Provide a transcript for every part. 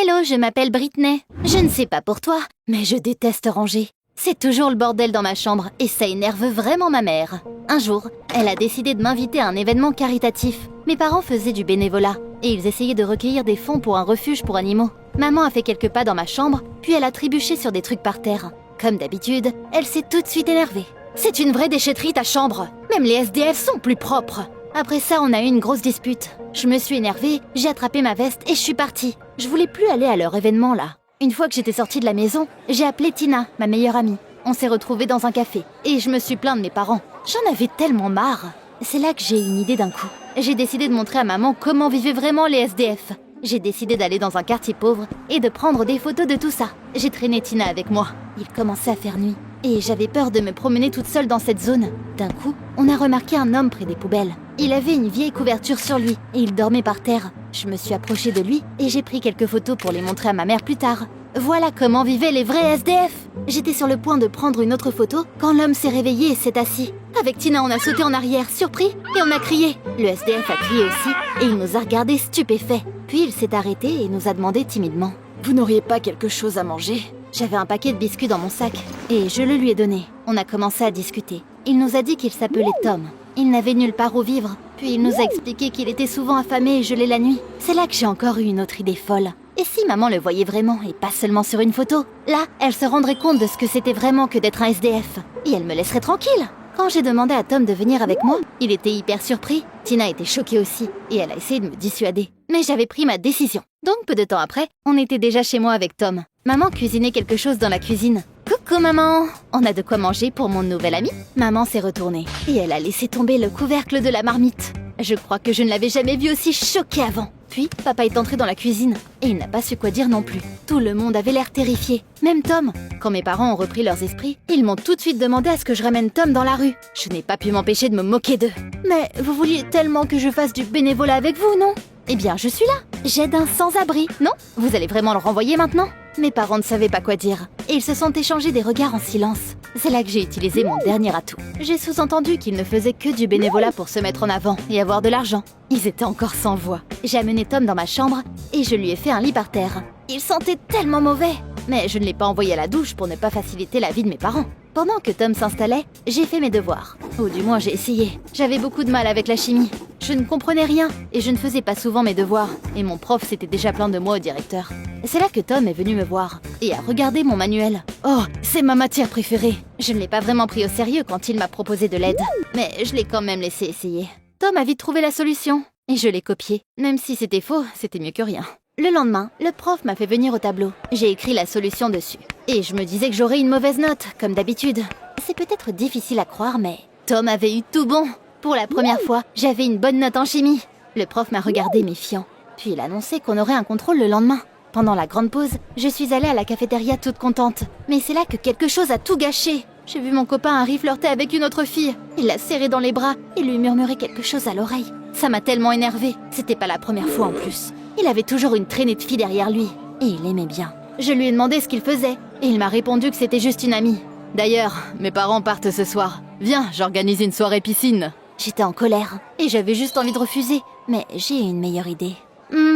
Hello, je m'appelle Britney. Je ne sais pas pour toi, mais je déteste ranger. C'est toujours le bordel dans ma chambre et ça énerve vraiment ma mère. Un jour, elle a décidé de m'inviter à un événement caritatif. Mes parents faisaient du bénévolat et ils essayaient de recueillir des fonds pour un refuge pour animaux. Maman a fait quelques pas dans ma chambre, puis elle a trébuché sur des trucs par terre. Comme d'habitude, elle s'est tout de suite énervée. C'est une vraie déchetterie ta chambre. Même les SDF sont plus propres. Après ça, on a eu une grosse dispute. Je me suis énervée, j'ai attrapé ma veste et je suis partie. Je voulais plus aller à leur événement là. Une fois que j'étais sortie de la maison, j'ai appelé Tina, ma meilleure amie. On s'est retrouvés dans un café et je me suis plaint de mes parents. J'en avais tellement marre. C'est là que j'ai eu une idée d'un coup. J'ai décidé de montrer à maman comment vivaient vraiment les SDF. J'ai décidé d'aller dans un quartier pauvre et de prendre des photos de tout ça. J'ai traîné Tina avec moi. Il commençait à faire nuit et j'avais peur de me promener toute seule dans cette zone. D'un coup, on a remarqué un homme près des poubelles. Il avait une vieille couverture sur lui et il dormait par terre. Je me suis approchée de lui et j'ai pris quelques photos pour les montrer à ma mère plus tard. Voilà comment vivaient les vrais SDF. J'étais sur le point de prendre une autre photo quand l'homme s'est réveillé et s'est assis. Avec Tina, on a sauté en arrière, surpris, et on a crié. Le SDF a crié aussi et il nous a regardés stupéfaits. Puis il s'est arrêté et nous a demandé timidement: « Vous n'auriez pas quelque chose à manger ?» J'avais un paquet de biscuits dans mon sac et je le lui ai donné. On a commencé à discuter. Il nous a dit qu'il s'appelait Tom. Il n'avait nulle part où vivre. Puis il nous a expliqué qu'il était souvent affamé et gelé la nuit. C'est là que j'ai encore eu une autre idée folle. Et si maman le voyait vraiment et pas seulement sur une photo? Là, elle se rendrait compte de ce que c'était vraiment que d'être un SDF. Et elle me laisserait tranquille. Quand j'ai demandé à Tom de venir avec moi, il était hyper surpris. Tina était choquée aussi et elle a essayé de me dissuader. Mais j'avais pris ma décision. Donc peu de temps après, on était déjà chez moi avec Tom. Maman cuisinait quelque chose dans la cuisine. Coucou maman! On a de quoi manger pour mon nouvel ami? Maman s'est retournée et elle a laissé tomber le couvercle de la marmite. Je crois que je ne l'avais jamais vue aussi choquée avant. Puis, papa est entré dans la cuisine et il n'a pas su quoi dire non plus. Tout le monde avait l'air terrifié, même Tom. Quand mes parents ont repris leurs esprits, ils m'ont tout de suite demandé à ce que je ramène Tom dans la rue. Je n'ai pas pu m'empêcher de me moquer d'eux. Mais vous vouliez tellement que je fasse du bénévolat avec vous, non? Eh bien, je suis là. J'aide un sans-abri, non? Vous allez vraiment le renvoyer maintenant? Mes parents ne savaient pas quoi dire, et ils se sont échangés des regards en silence. C'est là que j'ai utilisé mon dernier atout. J'ai sous-entendu qu'ils ne faisaient que du bénévolat pour se mettre en avant et avoir de l'argent. Ils étaient encore sans voix. J'ai amené Tom dans ma chambre et je lui ai fait un lit par terre. Il sentait tellement mauvais, mais je ne l'ai pas envoyé à la douche pour ne pas faciliter la vie de mes parents. Pendant que Tom s'installait, j'ai fait mes devoirs. Ou du moins j'ai essayé. J'avais beaucoup de mal avec la chimie. Je ne comprenais rien et je ne faisais pas souvent mes devoirs. Et mon prof s'était déjà plaint de moi au directeur. C'est là que Tom est venu me voir et a regardé mon manuel. Oh, c'est ma matière préférée. Je ne l'ai pas vraiment pris au sérieux quand il m'a proposé de l'aide. Mais je l'ai quand même laissé essayer. Tom a vite trouvé la solution et je l'ai copié. Même si c'était faux, c'était mieux que rien. Le lendemain, le prof m'a fait venir au tableau. J'ai écrit la solution dessus. Et je me disais que j'aurais une mauvaise note, comme d'habitude. C'est peut-être difficile à croire, mais Tom avait eu tout bon. Pour la première fois, j'avais une bonne note en chimie. Le prof m'a regardé méfiant. Puis il a annoncé qu'on aurait un contrôle le lendemain. Pendant la grande pause, je suis allée à la cafétéria toute contente. Mais c'est là que quelque chose a tout gâché. J'ai vu mon copain Harry flirter avec une autre fille. Il l'a serrée dans les bras et lui murmurait quelque chose à l'oreille. Ça m'a tellement énervée. C'était pas la première fois en plus. Il avait toujours une traînée de filles derrière lui. Et il aimait bien. Je lui ai demandé ce qu'il faisait. Et il m'a répondu que c'était juste une amie. D'ailleurs, mes parents partent ce soir. Viens, j'organise une soirée piscine. J'étais en colère. Et j'avais juste envie de refuser. Mais j'ai une meilleure idée.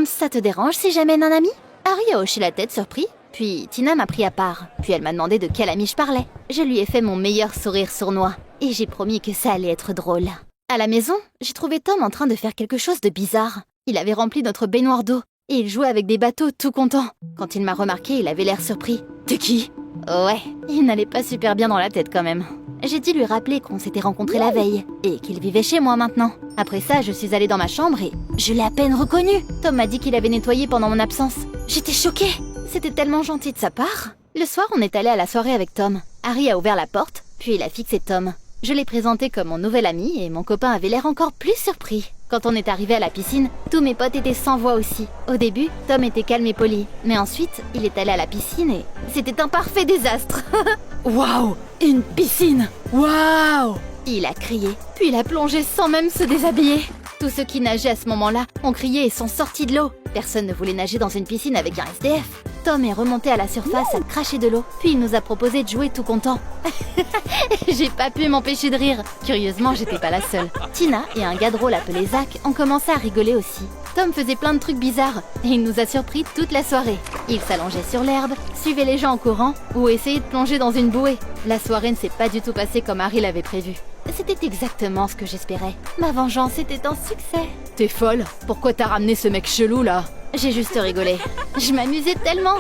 Ça te dérange si j'amène un ami? Harry a hoché la tête surpris. Puis Tina m'a pris à part. Puis elle m'a demandé de quel ami je parlais. Je lui ai fait mon meilleur sourire sournois. Et j'ai promis que ça allait être drôle. À la maison, j'ai trouvé Tom en train de faire quelque chose de bizarre. Il avait rempli notre baignoire d'eau. Et il jouait avec des bateaux tout content. Quand il m'a remarqué, il avait l'air surpris. T'es qui? Ouais, il n'allait pas super bien dans la tête quand même. J'ai dû lui rappeler qu'on s'était rencontrés la veille et qu'il vivait chez moi maintenant. Après ça, je suis allée dans ma chambre et je l'ai à peine reconnu. Tom m'a dit qu'il avait nettoyé pendant mon absence. J'étais choquée. C'était tellement gentil de sa part. Le soir, on est allé à la soirée avec Tom. Harry a ouvert la porte, puis il a fixé Tom. Je l'ai présenté comme mon nouvel ami et mon copain avait l'air encore plus surpris. Quand on est arrivé à la piscine, tous mes potes étaient sans voix aussi. Au début, Tom était calme et poli. Mais ensuite, il est allé à la piscine et c'était un parfait désastre. Waouh! Une piscine! Waouh! Il a crié, puis il a plongé sans même se déshabiller. Tous ceux qui nageaient à ce moment-là ont crié et sont sortis de l'eau. Personne ne voulait nager dans une piscine avec un SDF. Tom est remonté à la surface à cracher de l'eau, puis il nous a proposé de jouer tout content. J'ai pas pu m'empêcher de rire. Curieusement, j'étais pas la seule. Tina et un gars drôle appelé Zach ont commencé à rigoler aussi. Tom faisait plein de trucs bizarres et il nous a surpris toute la soirée. Il s'allongeait sur l'herbe, suivait les gens en courant ou essayait de plonger dans une bouée. La soirée ne s'est pas du tout passée comme Harry l'avait prévu. C'était exactement ce que j'espérais. Ma vengeance était un succès. T'es folle? Pourquoi t'as ramené ce mec chelou là? J'ai juste rigolé. Je m'amusais tellement.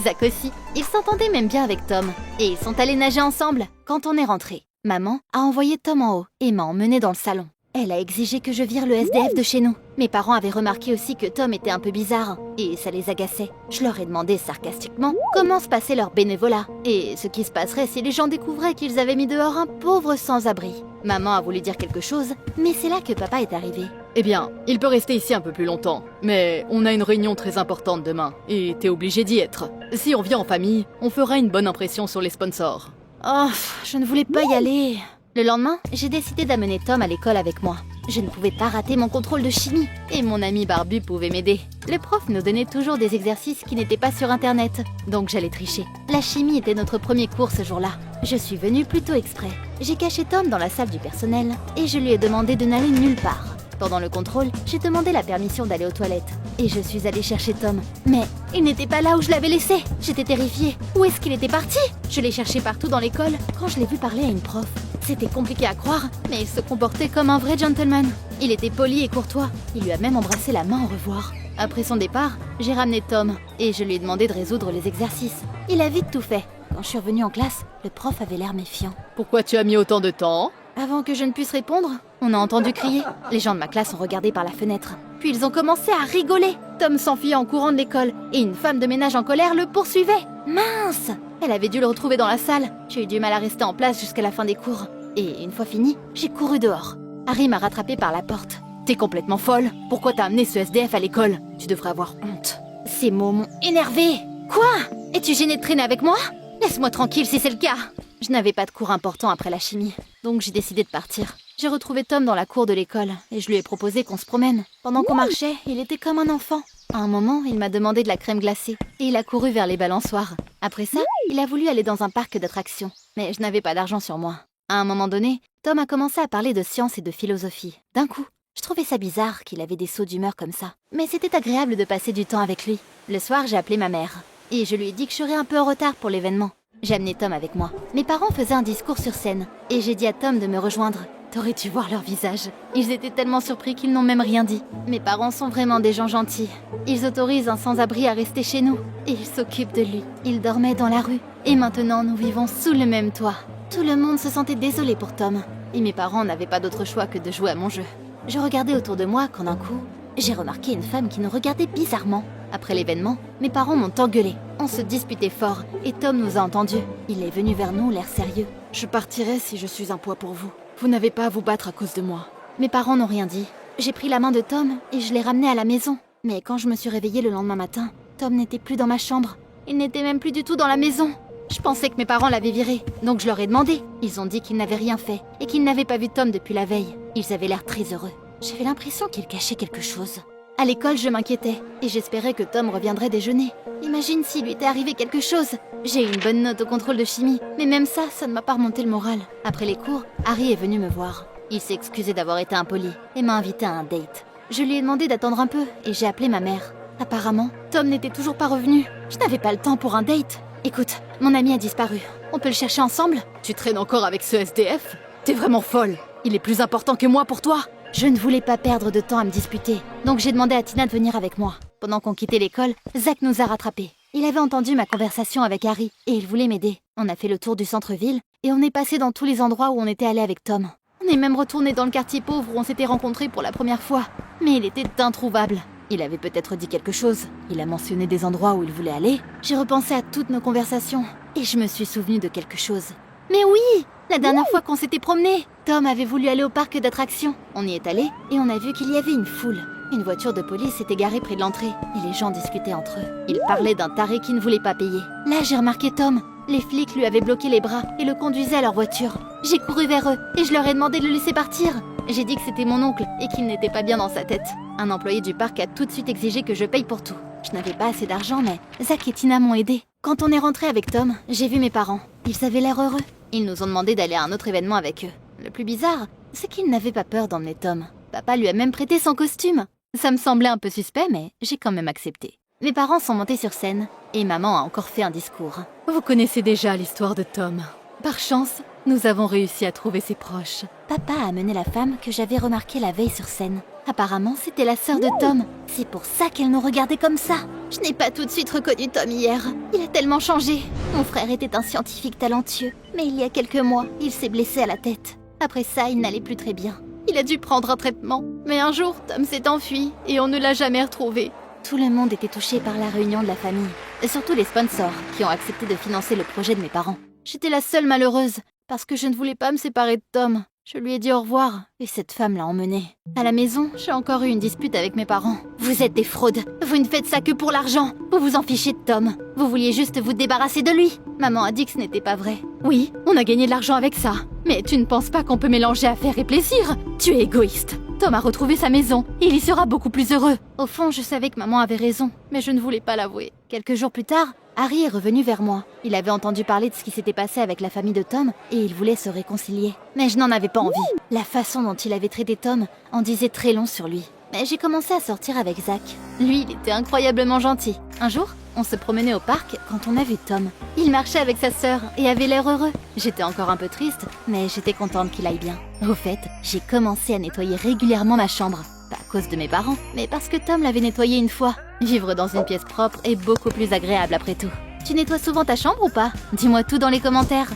Zach aussi. Ils s'entendaient même bien avec Tom. Et ils sont allés nager ensemble. Quand on est rentré, maman a envoyé Tom en haut et m'a emmené dans le salon. Elle a exigé que je vire le SDF de chez nous. Mes parents avaient remarqué aussi que Tom était un peu bizarre et ça les agaçait. Je leur ai demandé sarcastiquement comment se passait leur bénévolat et ce qui se passerait si les gens découvraient qu'ils avaient mis dehors un pauvre sans-abri. Maman a voulu dire quelque chose, mais c'est là que papa est arrivé. Eh bien, il peut rester ici un peu plus longtemps, mais on a une réunion très importante demain et t'es obligé d'y être. Si on vient en famille, on fera une bonne impression sur les sponsors. Oh, je ne voulais pas y aller. Le lendemain, j'ai décidé d'amener Tom à l'école avec moi. Je ne pouvais pas rater mon contrôle de chimie, et mon ami Barbu pouvait m'aider. Le prof nous donnait toujours des exercices qui n'étaient pas sur internet, donc j'allais tricher. La chimie était notre premier cours ce jour-là. Je suis venue plutôt exprès. J'ai caché Tom dans la salle du personnel, et je lui ai demandé de n'aller nulle part. Pendant le contrôle, j'ai demandé la permission d'aller aux toilettes. Et je suis allée chercher Tom. Mais il n'était pas là où je l'avais laissé. J'étais terrifiée. Où est-ce qu'il était parti? Je l'ai cherché partout dans l'école quand je l'ai vu parler à une prof. C'était compliqué à croire, mais il se comportait comme un vrai gentleman. Il était poli et courtois. Il lui a même embrassé la main au revoir. Après son départ, j'ai ramené Tom et je lui ai demandé de résoudre les exercices. Il a vite tout fait. Quand je suis revenue en classe, le prof avait l'air méfiant. Pourquoi tu as mis autant de temps? Avant que je ne puisse répondre, on a entendu crier. Les gens de ma classe ont regardé par la fenêtre. Puis ils ont commencé à rigoler. Tom s'enfuyait en courant de l'école et une femme de ménage en colère le poursuivait. Mince! Elle avait dû le retrouver dans la salle. J'ai eu du mal à rester en place jusqu'à la fin des cours. Et une fois fini, j'ai couru dehors. Harry m'a rattrapée par la porte. T'es complètement folle? Pourquoi t'as amené ce SDF à l'école? Tu devrais avoir honte. Ces mots m'ont énervée. Quoi? Es-tu gênée de traîner avec moi? Laisse-moi tranquille si c'est le cas. Je n'avais pas de cours important après la chimie, donc j'ai décidé de partir. J'ai retrouvé Tom dans la cour de l'école et je lui ai proposé qu'on se promène. Pendant qu'on marchait, il était comme un enfant. À un moment, il m'a demandé de la crème glacée et il a couru vers les balançoires. Après ça, il a voulu aller dans un parc d'attractions, mais je n'avais pas d'argent sur moi. À un moment donné, Tom a commencé à parler de science et de philosophie. D'un coup, je trouvais ça bizarre qu'il avait des sauts d'humeur comme ça. Mais c'était agréable de passer du temps avec lui. Le soir, j'ai appelé ma mère et je lui ai dit que je serais un peu en retard pour l'événement. J'ai amené Tom avec moi. Mes parents faisaient un discours sur scène et j'ai dit à Tom de me rejoindre. T'aurais dû voir leur visage. Ils étaient tellement surpris qu'ils n'ont même rien dit. Mes parents sont vraiment des gens gentils. Ils autorisent un sans-abri à rester chez nous et ils s'occupent de lui. Il dormait dans la rue et maintenant nous vivons sous le même toit. Tout le monde se sentait désolé pour Tom et mes parents n'avaient pas d'autre choix que de jouer à mon jeu. Je regardais autour de moi quand d'un coup, j'ai remarqué une femme qui nous regardait bizarrement. Après l'événement, mes parents m'ont engueulé. On se disputait fort et Tom nous a entendus. Il est venu vers nous, l'air sérieux. Je partirai si je suis un poids pour vous. Vous n'avez pas à vous battre à cause de moi. Mes parents n'ont rien dit. J'ai pris la main de Tom et je l'ai ramené à la maison. Mais quand je me suis réveillée le lendemain matin, Tom n'était plus dans ma chambre. Il n'était même plus du tout dans la maison. Je pensais que mes parents l'avaient viré, donc je leur ai demandé. Ils ont dit qu'ils n'avaient rien fait et qu'ils n'avaient pas vu Tom depuis la veille. Ils avaient l'air très heureux. J'avais l'impression qu'ils cachaient quelque chose. À l'école, je m'inquiétais et j'espérais que Tom reviendrait déjeuner. Imagine s'il lui était arrivé quelque chose. J'ai eu une bonne note au contrôle de chimie, mais même ça ne m'a pas remonté le moral. Après les cours, Harry est venu me voir. Il s'est excusé d'avoir été impoli et m'a invité à un date. Je lui ai demandé d'attendre un peu et j'ai appelé ma mère. Apparemment, Tom n'était toujours pas revenu. Je n'avais pas le temps pour un date. Écoute, mon ami a disparu. On peut le chercher ensemble? Tu traînes encore avec ce SDF? T'es vraiment folle. Il est plus important que moi pour toi. Je ne voulais pas perdre de temps à me disputer, donc j'ai demandé à Tina de venir avec moi. Pendant qu'on quittait l'école, Zach nous a rattrapés. Il avait entendu ma conversation avec Harry et il voulait m'aider. On a fait le tour du centre-ville et on est passé dans tous les endroits où on était allé avec Tom. On est même retourné dans le quartier pauvre où on s'était rencontrés pour la première fois. Mais il était introuvable. Il avait peut-être dit quelque chose. Il a mentionné des endroits où il voulait aller. J'ai repensé à toutes nos conversations et je me suis souvenue de quelque chose. Mais oui! La dernière fois qu'on s'était promené, Tom avait voulu aller au parc d'attractions. On y est allé et on a vu qu'il y avait une foule. Une voiture de police s'était garée près de l'entrée et les gens discutaient entre eux. Ils parlaient d'un taré qui ne voulait pas payer. Là, j'ai remarqué Tom. Les flics lui avaient bloqué les bras et le conduisaient à leur voiture. J'ai couru vers eux et je leur ai demandé de le laisser partir. J'ai dit que c'était mon oncle et qu'il n'était pas bien dans sa tête. Un employé du parc a tout de suite exigé que je paye pour tout. Je n'avais pas assez d'argent, mais Zach et Tina m'ont aidé. Quand on est rentré avec Tom, j'ai vu mes parents. Ils avaient l'air heureux. Ils nous ont demandé d'aller à un autre événement avec eux. Le plus bizarre, c'est qu'ils n'avaient pas peur d'emmener Tom. Papa lui a même prêté son costume. Ça me semblait un peu suspect, mais j'ai quand même accepté. Mes parents sont montés sur scène, et maman a encore fait un discours. Vous connaissez déjà l'histoire de Tom. Par chance, nous avons réussi à trouver ses proches. Papa a amené la femme que j'avais remarquée la veille sur scène. Apparemment, c'était la sœur de Tom. C'est pour ça qu'elle nous regardait comme ça. Je n'ai pas tout de suite reconnu Tom hier. Il a tellement changé. Mon frère était un scientifique talentueux, mais il y a quelques mois, il s'est blessé à la tête. Après ça, il n'allait plus très bien. Il a dû prendre un traitement. Mais un jour, Tom s'est enfui et on ne l'a jamais retrouvé. Tout le monde était touché par la réunion de la famille. Et surtout les sponsors, qui ont accepté de financer le projet de mes parents. J'étais la seule malheureuse, parce que je ne voulais pas me séparer de Tom. Je lui ai dit au revoir, et cette femme l'a emmené. À la maison, j'ai encore eu une dispute avec mes parents. Vous êtes des fraudes. Vous ne faites ça que pour l'argent. Vous vous en fichez de Tom. Vous vouliez juste vous débarrasser de lui. Maman a dit que ce n'était pas vrai. Oui, on a gagné de l'argent avec ça. Mais tu ne penses pas qu'on peut mélanger affaires et plaisir? Tu es égoïste. Tom a retrouvé sa maison, et il y sera beaucoup plus heureux. Au fond, je savais que maman avait raison, mais je ne voulais pas l'avouer. Quelques jours plus tard, Harry est revenu vers moi. Il avait entendu parler de ce qui s'était passé avec la famille de Tom, et il voulait se réconcilier. Mais je n'en avais pas envie. La façon dont il avait traité Tom en disait très long sur lui. Mais j'ai commencé à sortir avec Zach. Lui, il était incroyablement gentil. Un jour, on se promenait au parc quand on a vu Tom. Il marchait avec sa sœur et avait l'air heureux. J'étais encore un peu triste, mais j'étais contente qu'il aille bien. Au fait, j'ai commencé à nettoyer régulièrement ma chambre. Pas à cause de mes parents, mais parce que Tom l'avait nettoyée une fois. Vivre dans une pièce propre est beaucoup plus agréable après tout. Tu nettoies souvent ta chambre ou pas? Dis-moi tout dans les commentaires.